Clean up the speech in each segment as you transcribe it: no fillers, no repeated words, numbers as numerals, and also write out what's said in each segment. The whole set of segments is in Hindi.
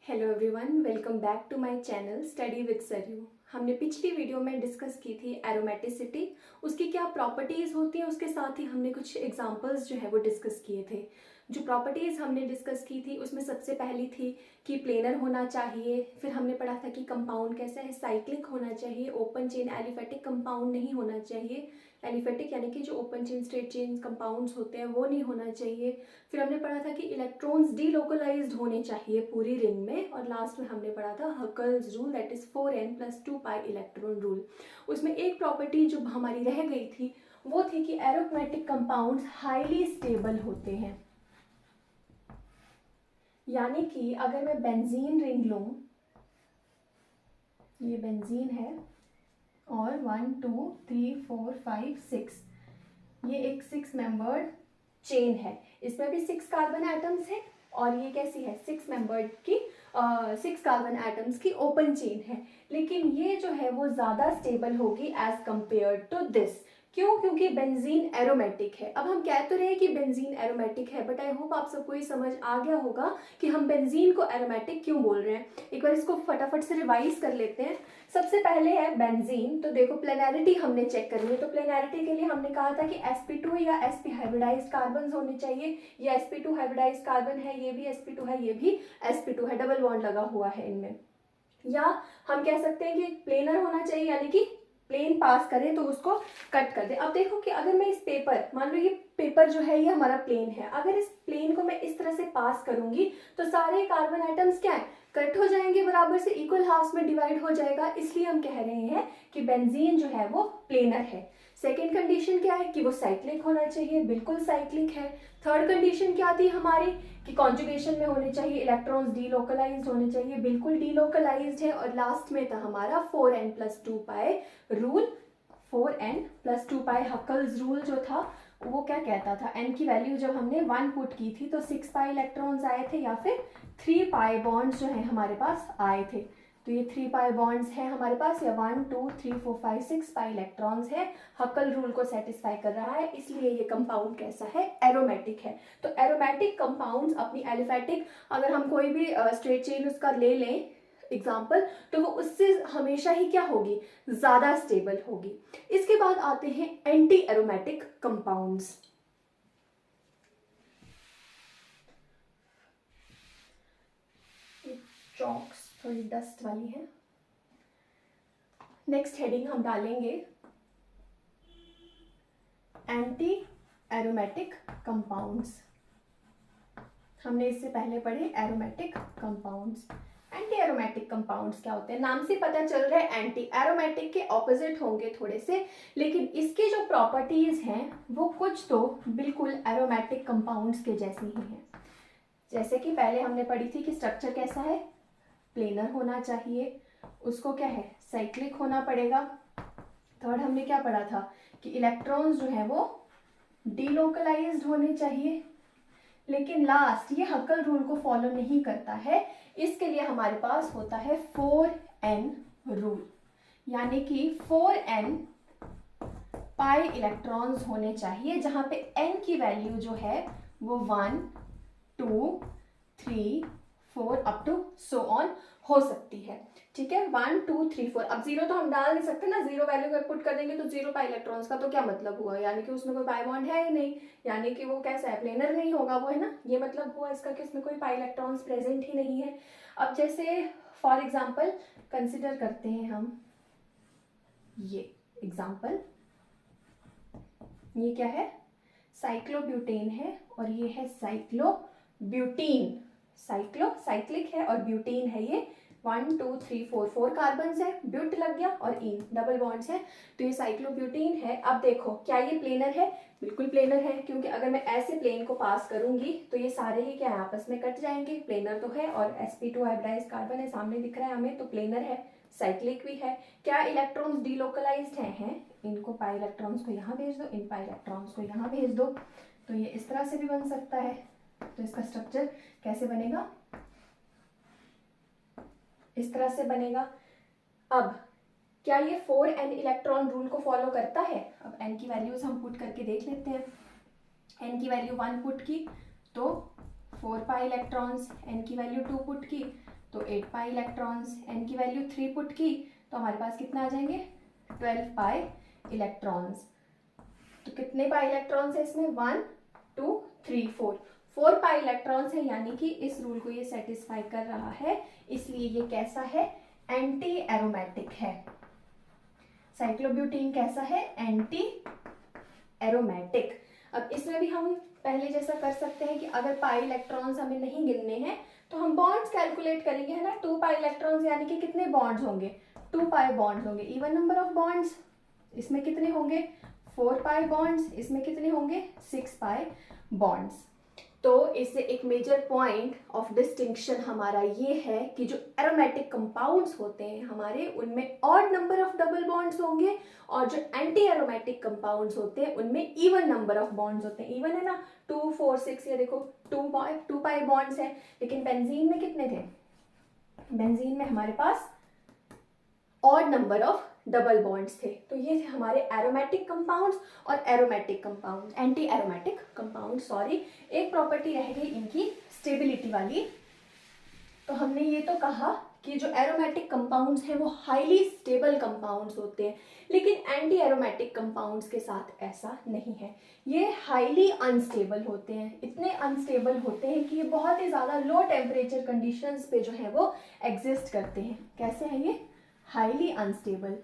Hello everyone, welcome back to my channel study with Sarayu. हमने पिछली वीडियो में डिस्कस की थी एरोमेटिसिटी, उसकी क्या प्रॉपर्टीज़ होती हैं, उसके साथ ही हमने कुछ एग्जांपल्स जो है वो डिस्कस किए थे। जो प्रॉपर्टीज़ हमने डिस्कस की थी उसमें सबसे पहली थी कि प्लेनर होना चाहिए। फिर हमने पढ़ा था कि कंपाउंड कैसा है, साइक्लिक होना चाहिए, ओपन चेन एलिफेटिक कंपाउंड नहीं होना चाहिए। एलिफेटिक यानी कि जो open chain straight chain compounds होते हैं वो नहीं होना चाहिए। फिर हमने पढ़ा था कि इलेक्ट्रॉन्स डीलोकलाइज्ड होने चाहिए पूरी रिंग में। और लास्ट में हमने पढ़ा था Huckel's rule, that is 4n+2 electron rule. उसमें एक प्रॉपर्टी जो हमारी रह गई थी वो थी कि एरोमेटिक कंपाउंड्स हाईली स्टेबल होते हैं। यानी कि अगर मैं बेंजीन रिंग लूं, ये बेंजीन है और 1 2 3 4 5 6, ये एक 6 मेंबर्ड चेन है। इसमें भी 6 कार्बन एटम्स है और ये कैसी है, 6 मेंबर्ड की 6 कार्बन एटम्स की ओपन चेन है। लेकिन ये जो है वो ज़्यादा स्टेबल होगी एज कंपेयर टू दिस। क्यों? क्योंकि बेंजीन एरोमेटिक है। अब हम कह तो रहे हैं कि बेंजीन एरोमेटिक है, बट आई होप आप सबको ये समझ आ गया होगा कि हम बेंजीन को एरोमेटिक क्यों बोल रहे हैं। एक बार इसको फटाफट से रिवाइज कर लेते हैं। सबसे पहले है बेंजीन, तो देखो प्लेनैरिटी हमने चेक करनी है। तो प्लेनैरिटी के लिए हमने कहा था कि sp2 या sp हाइब्रिडाइज्ड कार्बन होने चाहिए। ये sp2 हाइब्रिडाइज्ड कार्बन है, ये भी sp2 है, ये भी sp2 है, डबल बॉन्ड लगा हुआ है इनमें। या हम कह सकते हैं कि प्लेनर होना चाहिए, यानी कि प्लेन पास करें तो उसको कट कर दे। अब देखो कि अगर मैं इस पेपर, मान लो ये पेपर जो है ये हमारा प्लेन है, अगर इस प्लेन को मैं इस तरह से पास करूंगी तो सारे कार्बन आइटम्स क्या है, कट हो जाएंगे, बराबर से इक्वल हाफ्स में डिवाइड हो जाएगा। इसलिए हम कह रहे हैं कि बेंजीन जो है वो प्लेनर है। सेकेंड कंडीशन क्या है कि वो साइक्लिक होना चाहिए, बिल्कुल साइक्लिक है। थर्ड कंडीशन क्या थी हमारी कि कॉन्जुगेशन में होने चाहिए, इलेक्ट्रॉन्स डीलोकलाइज्ड होने चाहिए, बिल्कुल डीलोकलाइज्ड है। और लास्ट में था हमारा 4n+2 rule. 4n+2 Huckel's rule जो था वो क्या कहता था, n की वैल्यू जब हमने 1 पुट की थी तो 6 इलेक्ट्रॉन्स आए थे या फिर 3 बॉन्ड्स जो है हमारे पास आए थे। तो ये 3 बॉन्ड्स हैं हमारे पास, या 1 2 3 4 5 6 इलेक्ट्रॉन्स है। हकल रूल को सेटिस्फाई कर रहा है, इसलिए ये कंपाउंड कैसा है, एरोमेटिक है। तो एरोमेटिक कंपाउंड्स अपनी एलिफेटिक, अगर हम कोई भी स्ट्रेट चेन उसका ले लें एग्जाम्पल, तो वो उससे हमेशा ही क्या होगी, ज्यादा स्टेबल होगी। इसके बाद आते हैं एंटी एरोमेटिक कंपाउंड्स। चॉक्स थोड़ी डस्ट वाली है। नेक्स्ट हेडिंग हम डालेंगे एंटी एरोमेटिक कंपाउंड्स। हमने इससे पहले पढ़े aromatic compounds. Anti aromatic compounds क्या होते हैं, नाम से पता चल रहा है एंटी एरोमेटिक के ऑपोजिट होंगे थोड़े से, लेकिन इसकी जो प्रॉपर्टीज हैं वो कुछ तो बिल्कुल एरोमेटिक कंपाउंड्स के जैसी ही हैं। जैसे कि पहले हमने पढ़ी थी कि स्ट्रक्चर कैसा है, प्लेनर होना चाहिए, उसको क्या है, साइक्लिक होना पड़ेगा। थर्ड हमने क्या पढ़ा था कि इलेक्ट्रॉन्स जो है वो डीलोकलाइज्ड होने चाहिए। लेकिन लास्ट ये हकल रूल को फॉलो नहीं करता है, इसके लिए हमारे पास होता है 4n रूल, यानी कि 4n पाई इलेक्ट्रॉन्स होने चाहिए, जहां पे n की वैल्यू जो है वो 1 2 3 4 अप टू सो ऑन हो सकती है। ठीक है, 1 2 3 4। अब 0 तो हम डाल नहीं सकते ना, 0 वैल्यू अगर पुट कर देंगे तो 0 पाई इलेक्ट्रॉन्स का तो क्या मतलब हुआ, यानी कि उसमें कोई पाई बॉन्ड है ही नहीं, यानी कि वो कैसा है, प्लेनर नहीं होगा वो, है ना। ये मतलब हुआ इसका कि उसमें कोई पाई इलेक्ट्रॉन्स प्रेजेंट ही नहीं है। अब जैसे फॉर एग्जाम्पल कंसिडर करते हैं हम ये एग्जाम्पल, ये क्या है, साइक्लोब्यूटेन है और ये है साइक्लोब्यूटीन। साइक्लिक है और ब्यूटीन है, ये 1 2 3 4 4 कार्बन है, ब्यूट लग गया और इन डबल बॉन्ड्स है, तो ये साइक्लोब्यूटीन है। अब देखो क्या ये प्लेनर है, बिल्कुल प्लेनर है, क्योंकि अगर मैं ऐसे प्लेन को पास करूंगी तो ये सारे ही क्या आपस में कट जाएंगे, प्लेनर तो है। और sp2 हाइब्रिडाइज्ड कार्बन है, सामने दिख रहा है हमें, तो प्लेनर है, साइक्लिक भी है। क्या इलेक्ट्रॉन्स डीलोकलाइज्ड हैं, इनको पाई इलेक्ट्रॉन्स को यहाँ भेज दो, इन पाई इलेक्ट्रॉन्स को यहाँ भेज दो, तो ये इस तरह से भी बन सकता है। तो इसका स्ट्रक्चर कैसे बनेगा, इस तरह से बनेगा। अब क्या ये 4n इलेक्ट्रॉन रूल को फॉलो करता है, अब n की वैल्यूज हम पुट करके देख लेते हैं। n की वैल्यू 1 पुट की तो 4 पाई इलेक्ट्रॉन्स, n की वैल्यू 2 पुट की तो 8 पाई इलेक्ट्रॉन्स, n की वैल्यू 3 पुट की तो हमारे पास कितना आ जाएंगे 12 पाई इलेक्ट्रॉन्स। तो कितने पाई इलेक्ट्रॉन्स है इसमें 1 2 3 4 पाई इलेक्ट्रॉन्स है, यानी कि इस रूल को ये सेटिस्फाई कर रहा है, इसलिए ये कैसा है एंटी एरोमेटिक है। साइक्लोब्यूटीन कैसा है एंटी एरोमेटिक। अब इसमें भी हम पहले जैसा कर सकते हैं कि अगर पाई इलेक्ट्रॉन्स हमें नहीं गिनने हैं तो हम बॉन्ड्स कैलकुलेट करेंगे, है ना। 2 पाई इलेक्ट्रॉन्स यानी कि कितने बॉन्ड्स होंगे 2 पाई बॉन्ड्स होंगे, इवन नंबर ऑफ बॉन्ड्स। इसमें कितने होंगे 4 पाई बॉन्ड्स, इसमें कितने होंगे 6 पाई बॉन्ड्स। तो इससे एक मेजर पॉइंट ऑफ डिस्टिंक्शन हमारा ये है कि जो एरोमेटिक कंपाउंड्स होते हैं हमारे, उनमें odd number of double bonds होंगे, और जो एंटी एरोमेटिक कंपाउंड्स होते हैं उनमें इवन नंबर ऑफ बॉन्ड्स होते हैं। इवन है ना 2 4 6, ये देखो 2 पाई बॉन्ड्स हैं, लेकिन बेंजीन में कितने थे, बेंजीन में हमारे पास odd number of double bonds थे। तो ये थे हमारे एरोमेटिक कंपाउंड्स और aromatic compounds, anti aromatic compound. Sorry, एक प्रॉपर्टी रह गई इनकी स्टेबिलिटी वाली। तो हमने ये तो कहा कि जो एरोमेटिक कंपाउंड्स हैं वो हाईली स्टेबल कंपाउंड्स होते हैं, लेकिन एंटी एरोमेटिक कंपाउंड्स के साथ ऐसा नहीं है, ये हाईली अनस्टेबल होते हैं। इतने अनस्टेबल होते हैं कि ये बहुत ही ज़्यादा लो टेम्परेचर कंडीशंस पे जो है वो एग्जिस्ट करते हैं। कैसे हैं ये हाईली अनस्टेबल।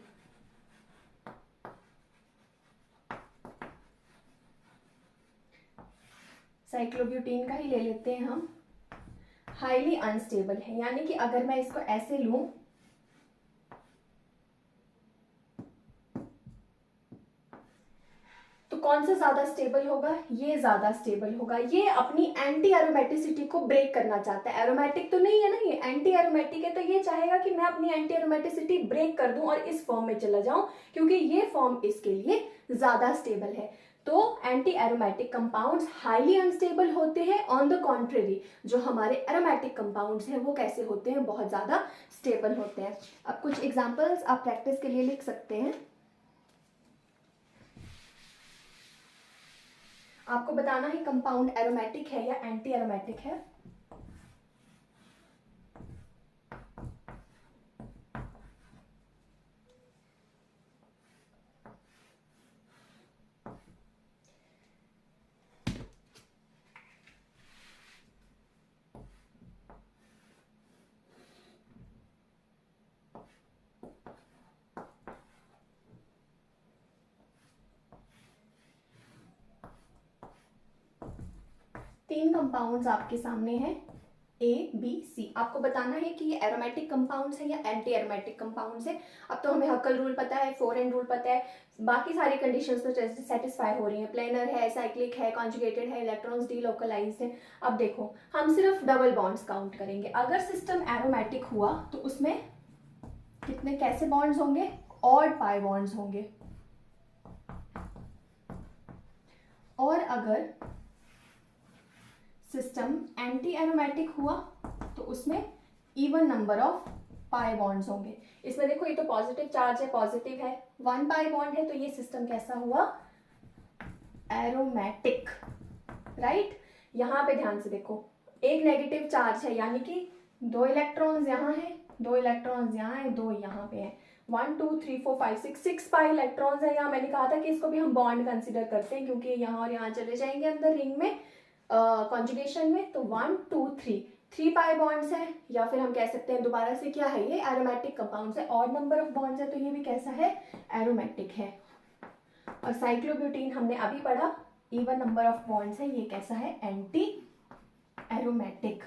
साइक्लोब्यूटीन का ही ले लेते हैं हम, हाईली अनस्टेबल है, यानी कि अगर मैं इसको ऐसे लूं तो कौन सा ज्यादा स्टेबल होगा, ये ज्यादा स्टेबल होगा। ये अपनी एंटी एरोमेटिसिटी को ब्रेक करना चाहता है, एरोमेटिक तो नहीं है ना, ये एंटी एरोमेटिक है, तो ये चाहेगा कि मैं अपनी एंटी एरोमेटिसिटी ब्रेक कर दूं और इस फॉर्म में चला जाऊं, क्योंकि ये फॉर्म इसके लिए ज्यादा स्टेबल है। तो anti aromatic compounds highly unstable होते हैं। ऑन द कॉन्ट्रेरी जो हमारे एरोमेटिक कंपाउंड्स हैं वो कैसे होते हैं, बहुत ज्यादा स्टेबल होते हैं। अब कुछ एग्जांपल्स आप प्रैक्टिस के लिए लिख सकते हैं। आपको बताना है कंपाउंड एरोमेटिक है या एंटी एरोमेटिक है। तीन कंपाउंड्स आपके सामने हैं ए बी सी। आपको बताना है कि ये एरोमेटिक कंपाउंड्स है या एंटी एरोमेटिक कंपाउंड्स है। अब तो हमें हक्कल रूल पता है, 4n रूल पता है, बाकी सारी कंडीशंस तो सेटिस्फाई हो रही हैं। प्लेनर है, साइक्लिक है, कॉन्जुगेटेड है, इलेक्ट्रॉन्स डीलोकलाइज्ड है। अब देखो हम सिर्फ डबल बॉन्ड्स काउंट करेंगे। अगर सिस्टम एरोमेटिक हुआ तो उसमें कितने कैसे बॉन्ड्स होंगे, ऑड पाई बॉन्ड्स होंगे। और अगर सिस्टम एंटी एरोमेटिक हुआ तो उसमें even number of pi bonds होंगे। इसमें देखो ये तो पॉजिटिव चार्ज है, पॉजिटिव है, 1 पाई बॉन्ड है, तो ये सिस्टम कैसा हुआ एरोमेटिक, राइट। यहां पे ध्यान से देखो एक नेगेटिव चार्ज है, यानी कि 2 इलेक्ट्रॉन्स यहाँ है, 2 इलेक्ट्रॉन्स यहाँ है, 2 यहाँ पे है, 1 2 3 4 5 6 पाई इलेक्ट्रॉन्स है। यहाँ मैंने कहा था कि इसको भी हम बॉन्ड कंसिडर करते हैं, क्योंकि यहाँ और यहाँ चले जाएंगे अंदर रिंग में कॉन्जुगेशन में। तो 1 2 3 पाई बॉन्ड्स है, या फिर हम कह सकते हैं दोबारा से क्या है, ये एरोमेटिक कंपाउंड्स है, ऑड नंबर ऑफ बॉन्ड्स है, तो ये भी कैसा है एरोमेटिक है। और साइक्लोब्यूटीन हमने अभी पढ़ा, इवन नंबर ऑफ बॉन्ड्स है, ये कैसा है एंटी एरोमेटिक।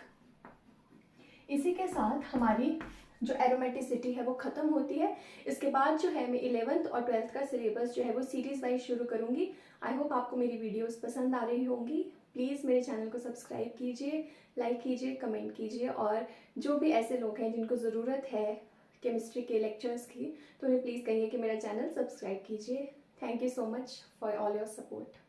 इसी के साथ हमारी जो एरोमेटिसिटी है वो खत्म होती है। इसके बाद जो है मैं 11th और 12th का सिलेबस जो है वो सीरीज वाइज शुरू करूंगी। आई होप आपको मेरी वीडियोस पसंद आ रही होंगी। प्लीज़ मेरे चैनल को सब्सक्राइब कीजिए, लाइक कीजिए, कमेंट कीजिए, और जो भी ऐसे लोग हैं जिनको ज़रूरत है केमिस्ट्री के लेक्चर्स की, तो उन्हें प्लीज़ कहिए कि मेरा चैनल सब्सक्राइब कीजिए। Thank you so much for all your support.